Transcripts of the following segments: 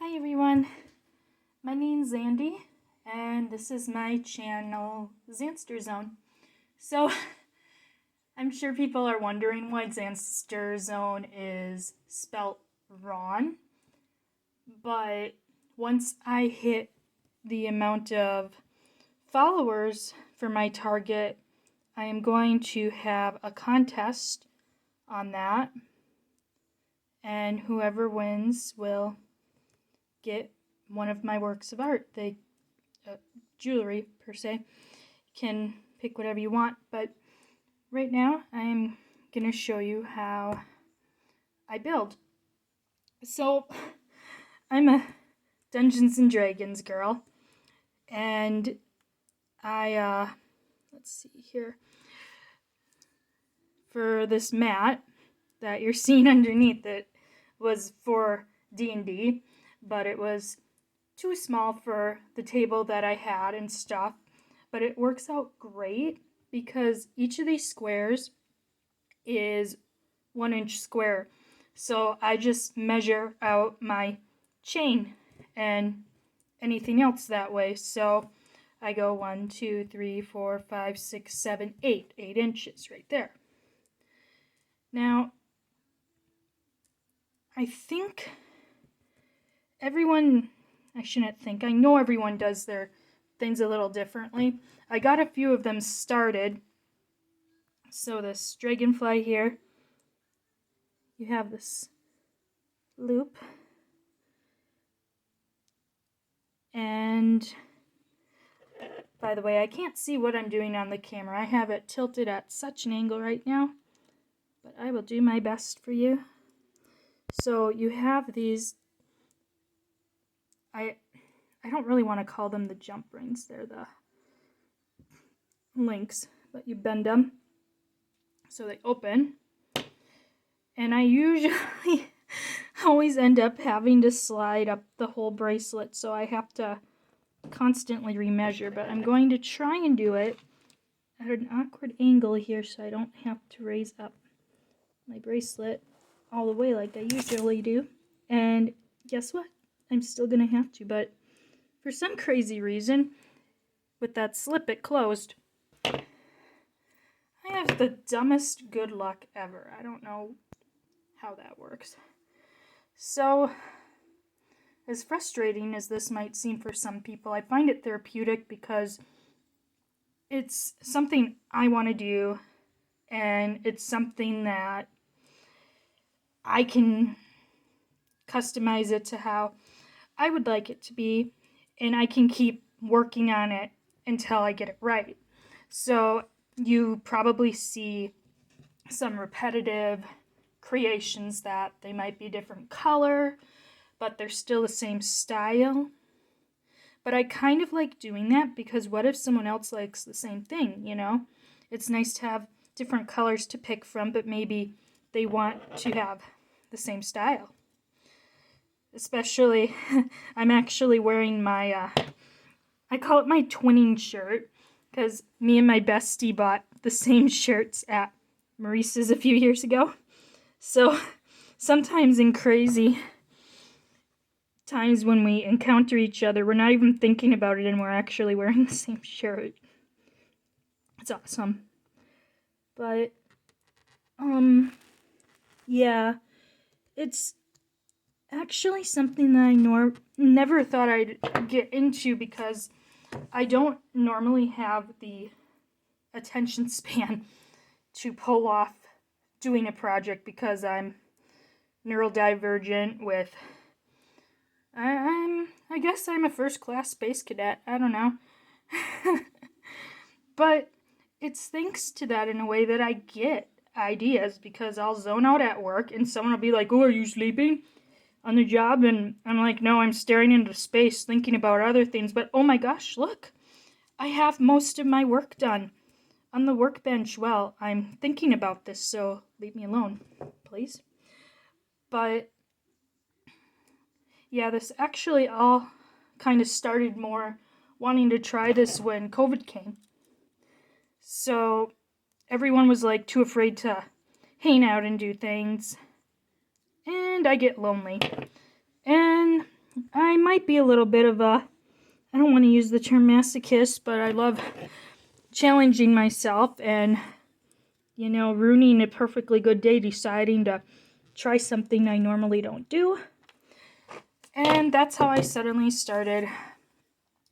Hi everyone, my name's Zandy, and this is my channel, Zanster Zone. So, I'm sure people are wondering why Zanster Zone is spelt wrong, but once I hit the amount of followers for my target, I am going to have a contest on that, and whoever wins will get one of my works of art. Jewelry per se. You can pick whatever you want, but right now I'm gonna show you how I build. So I'm a Dungeons and Dragons girl, and let's see here, for this mat that you're seeing underneath it was for D&D, but it was too small for the table that I had and stuff. But it works out great because each of these squares is 1 inch square. So I just measure out my chain and anything else that way. So I go 1, 2, 3, 4, 5, 6, 7, 8. 8 inches right there. Now, I think I know everyone does their things a little differently. I got a few of them started. So this dragonfly here, you have this loop, and by the way, I can't see what I'm doing on the camera. I have it tilted at such an angle right now, but I will do my best for you. So you have these, I don't really want to call them the jump rings, they're the links, but you bend them so they open, and I usually always end up having to slide up the whole bracelet, so I have to constantly remeasure, but I'm going to try and do it at an awkward angle here so I don't have to raise up my bracelet all the way like I usually do. And guess what? I'm still gonna have to, but for some crazy reason, with that slip, it closed. I have the dumbest good luck ever. I don't know how that works. So, as frustrating as this might seem for some people, I find it therapeutic because it's something I want to do, and it's something that I can customize it to how I would like it to be, and I can keep working on it until I get it right. So you probably see some repetitive creations that they might be different color, but they're still the same style. But I kind of like doing that because what if someone else likes the same thing, you know? It's nice to have different colors to pick from, but maybe they want to have the same style. Especially, I'm actually wearing my, I call it my twinning shirt, because me and my bestie bought the same shirts at Maurice's a few years ago. So sometimes in crazy times when we encounter each other, we're not even thinking about it and we're actually wearing the same shirt. It's awesome. But, yeah, it's actually something that I never thought I'd get into because I don't normally have the attention span to pull off doing a project because I'm neurodivergent with, I guess I'm a first-class space cadet, I don't know. But it's thanks to that in a way that I get ideas, because I'll zone out at work and someone will be like, "Oh, are you sleeping on the job?" And I'm like, "No, I'm staring into space thinking about other things." But oh my gosh, look, I have most of my work done on the workbench. Well, I'm thinking about this, so leave me alone, please. But yeah, this actually all kind of started more wanting to try this when COVID came. So everyone was like too afraid to hang out and do things, and I get lonely. And I might be a little bit of a, I don't want to use the term masochist, but I love challenging myself and, you know, ruining a perfectly good day, deciding to try something I normally don't do. And that's how I suddenly started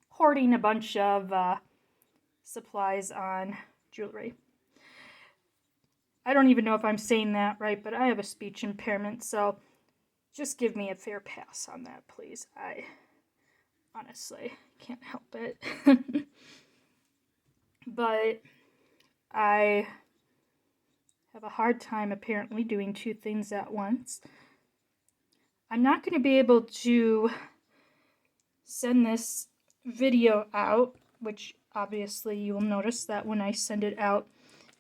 hoarding a bunch of supplies on jewelry. I don't even know if I'm saying that right, but I have a speech impairment, so just give me a fair pass on that, please. I honestly can't help it. But I have a hard time apparently doing two things at once. I'm not going to be able to send this video out, which obviously you'll notice that when I send it out,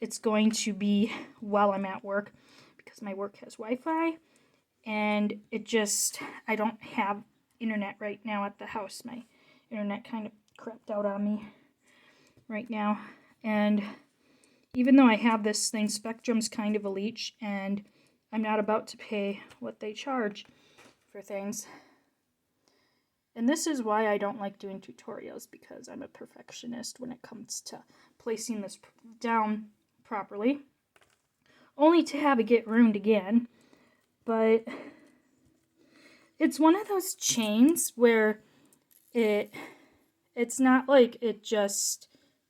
it's going to be while I'm at work because my work has Wi-Fi, and I don't have internet right now at the house. My internet kind of crapped out on me right now, and even though I have this thing, Spectrum's kind of a leech, and I'm not about to pay what they charge for things. And this is why I don't like doing tutorials, because I'm a perfectionist when it comes to placing this down properly, only to have it get ruined again. But it's one of those chains where it's not like it just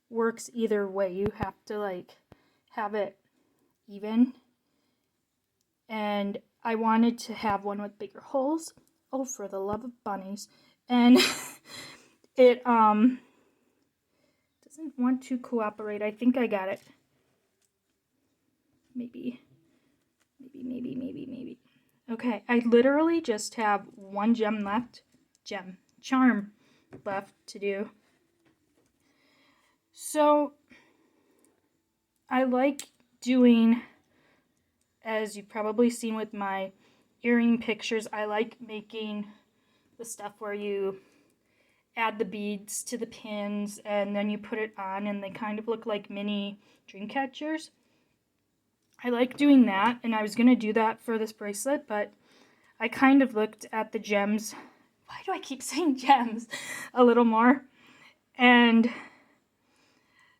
works either way. You have to like have it even. And I wanted to have one with bigger holes. Oh, for the love of bunnies. And it doesn't want to cooperate. I think I got it. Maybe. Okay, I literally just have one charm left to do. So I like doing, as you've probably seen with my earring pictures, I like making the stuff where you add the beads to the pins and then you put it on and they kind of look like mini dream catchers. I like doing that, and I was going to do that for this bracelet, but I kind of looked at the gems. Why do I keep saying gems? A little more. And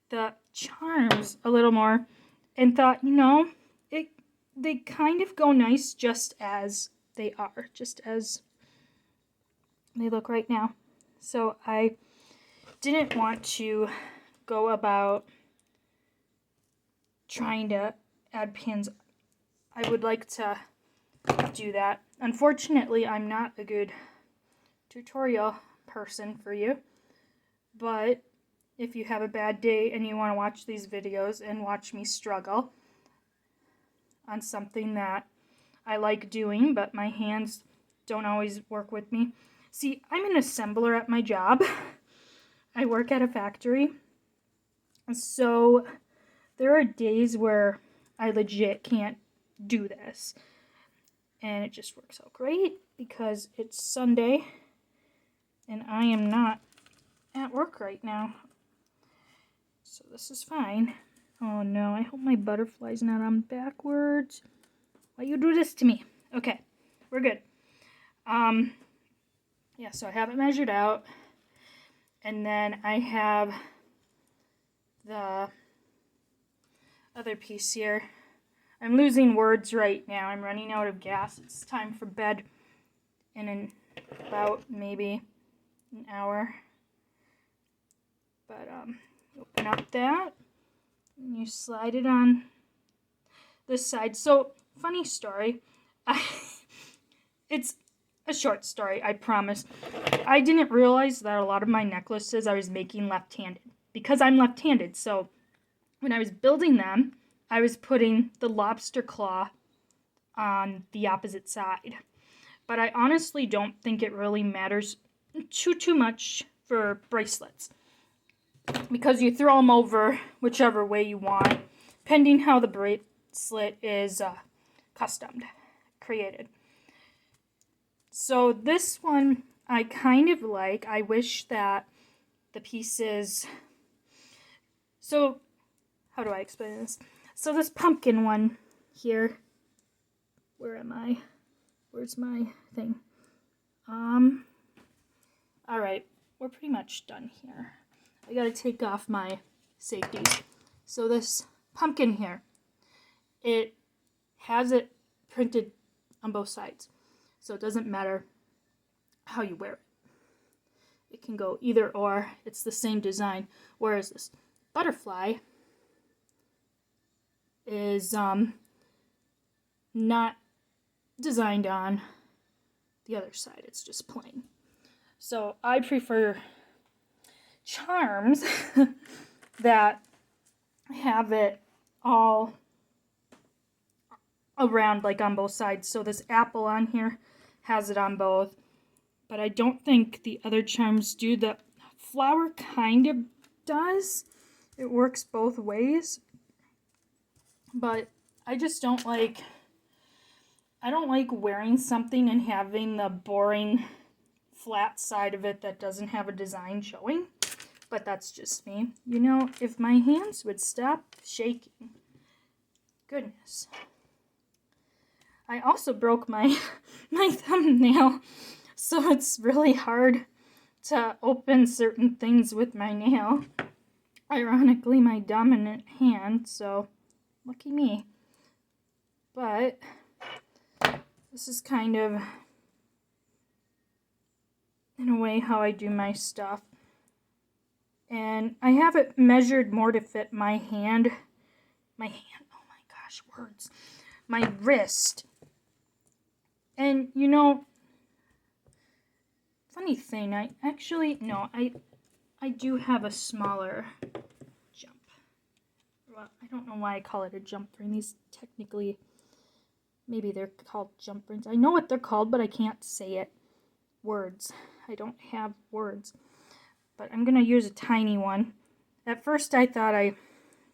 the charms a little more, and thought, you know, they kind of go nice just as they are, just as they look right now. So I didn't want to go about trying to add pins. I would like to do that. Unfortunately, I'm not a good tutorial person for you, but if you have a bad day and you want to watch these videos and watch me struggle on something that I like doing, but my hands don't always work with me. See, I'm an assembler at my job. I work at a factory. So there are days where I legit can't do this. And it just works out great because it's Sunday and I am not at work right now. So this is fine. Oh no, I hope my butterfly's not on backwards. Why you do this to me? Okay, we're good. Yeah, so I have it measured out. And then I have the other piece here. I'm losing words right now. I'm running out of gas. It's time for bed in about maybe an hour. But open up that and you slide it on this side. So, funny story. It's a short story, I promise. I didn't realize that a lot of my necklaces I was making left-handed because I'm left-handed. So when I was building them, I was putting the lobster claw on the opposite side. But I honestly don't think it really matters too much for bracelets, because you throw them over whichever way you want, pending how the bracelet is customed, created. So this one I kind of like. I wish that the pieces... So, how do I explain this? So this pumpkin one here, where am I? Where's my thing? All right, we're pretty much done here. I gotta take off my safeties. So this pumpkin here, it has it printed on both sides. So it doesn't matter how you wear it. It can go either or. It's the same design. Whereas this butterfly is not designed on the other side. It's just plain. So I prefer charms that have it all around, like on both sides. So this apple on here has it on both, but I don't think the other charms do. The flower kind of does. It works both ways, but I just don't like, I don't like wearing something and having the boring flat side of it that doesn't have a design showing. But that's just me. You know, if my hands would stop shaking. Goodness. I also broke my thumbnail, so it's really hard to open certain things with my nail. Ironically, my dominant hand, so lucky me. But this is kind of, in a way, how I do my stuff. And I have it measured more to fit my hand, oh my gosh, words, my wrist. And you know, funny thing, I do have a smaller jump. Well, I don't know why I call it a jump ring. These technically, maybe they're called jump rings. I know what they're called, but I can't say it. Words. I don't have words. But I'm going to use a tiny one. At first I thought I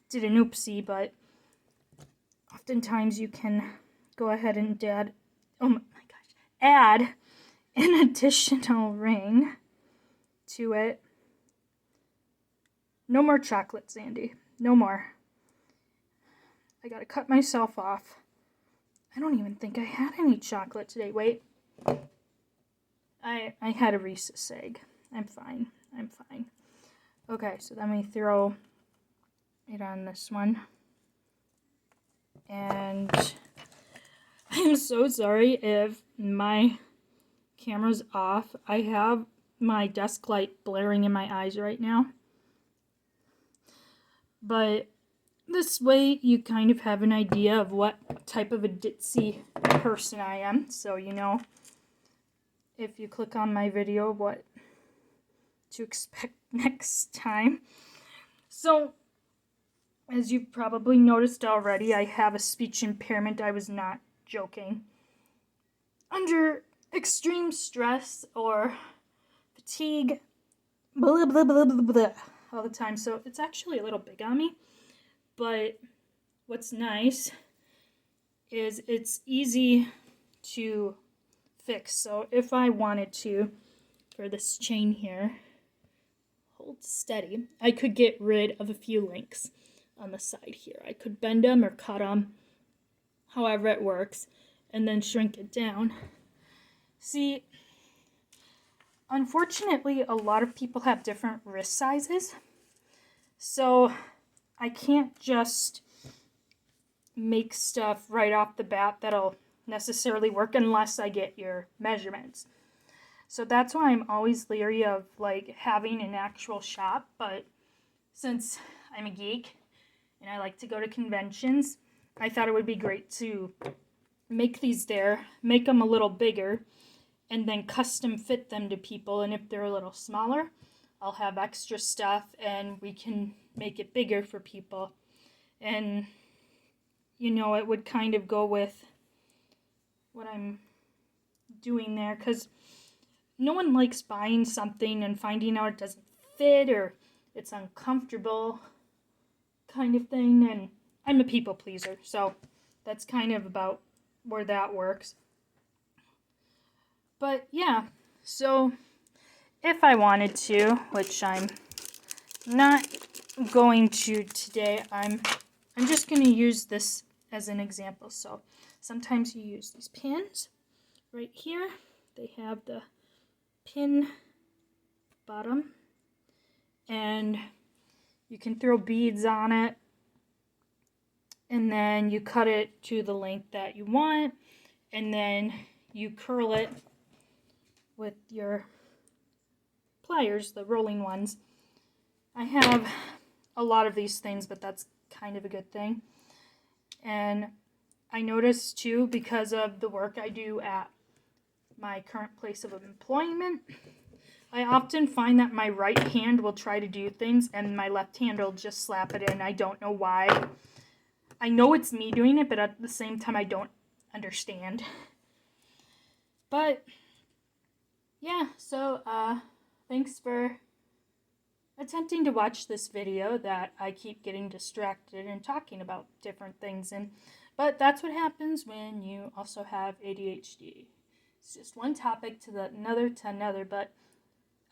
did an oopsie, but oftentimes you can go ahead and add an additional ring to it. No more chocolate, Sandy. No more. I got to cut myself off. I don't even think I had any chocolate today. Wait. I had a Reese's egg. I'm fine. Okay, so then we throw it on this one. And I'm so sorry if my camera's off. I have my desk light blaring in my eyes right now. But this way you kind of have an idea of what type of a ditzy person I am. So you know, if you click on my video, what to expect next time. So, as you've probably noticed already, I have a speech impairment. I was not joking. Under extreme stress or fatigue, blah, blah, blah, blah, blah, all the time. So it's actually a little big on me. But what's nice is it's easy to fix. So if I wanted to, for this chain here, hold steady, I could get rid of a few links on the side here. I could bend them or cut them, however it works, and then shrink it down. See, unfortunately, a lot of people have different wrist sizes, so I can't just make stuff right off the bat that'll necessarily work unless I get your measurements. So that's why I'm always leery of like having an actual shop, but since I'm a geek and I like to go to conventions, I thought it would be great to make these there, make them a little bigger, and then custom fit them to people. And if they're a little smaller, I'll have extra stuff and we can make it bigger for people. And, you know, it would kind of go with what I'm doing there, because no one likes buying something and finding out it doesn't fit or it's uncomfortable kind of thing. And I'm a people pleaser, so that's kind of about where that works. But yeah, so if I wanted to, which I'm not going to today, I'm just going to use this as an example. So sometimes you use these pins right here. They have the pin bottom. And you can throw beads on it. And then you cut it to the length that you want. And then you curl it with your pliers, the rolling ones. I have a lot of these things, but that's kind of a good thing. And I noticed too, because of the work I do at my current place of employment, I often find that my right hand will try to do things and my left hand will just slap it in. I don't know why. I know it's me doing it, but at the same time I don't understand. But yeah, so thanks for attempting to watch this video that I keep getting distracted and talking about different things, but that's what happens when you also have ADHD. It's just one topic to another, but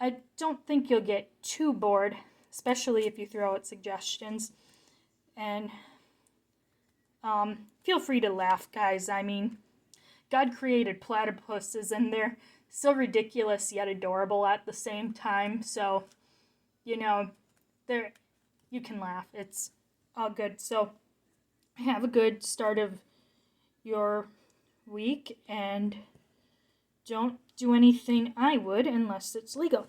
I don't think you'll get too bored, especially if you throw out suggestions. And feel free to laugh, guys. I mean, God created platypuses and they're so ridiculous yet adorable at the same time, so you know, you can laugh. It's all good. So have a good start of your week and don't do anything I would unless it's legal.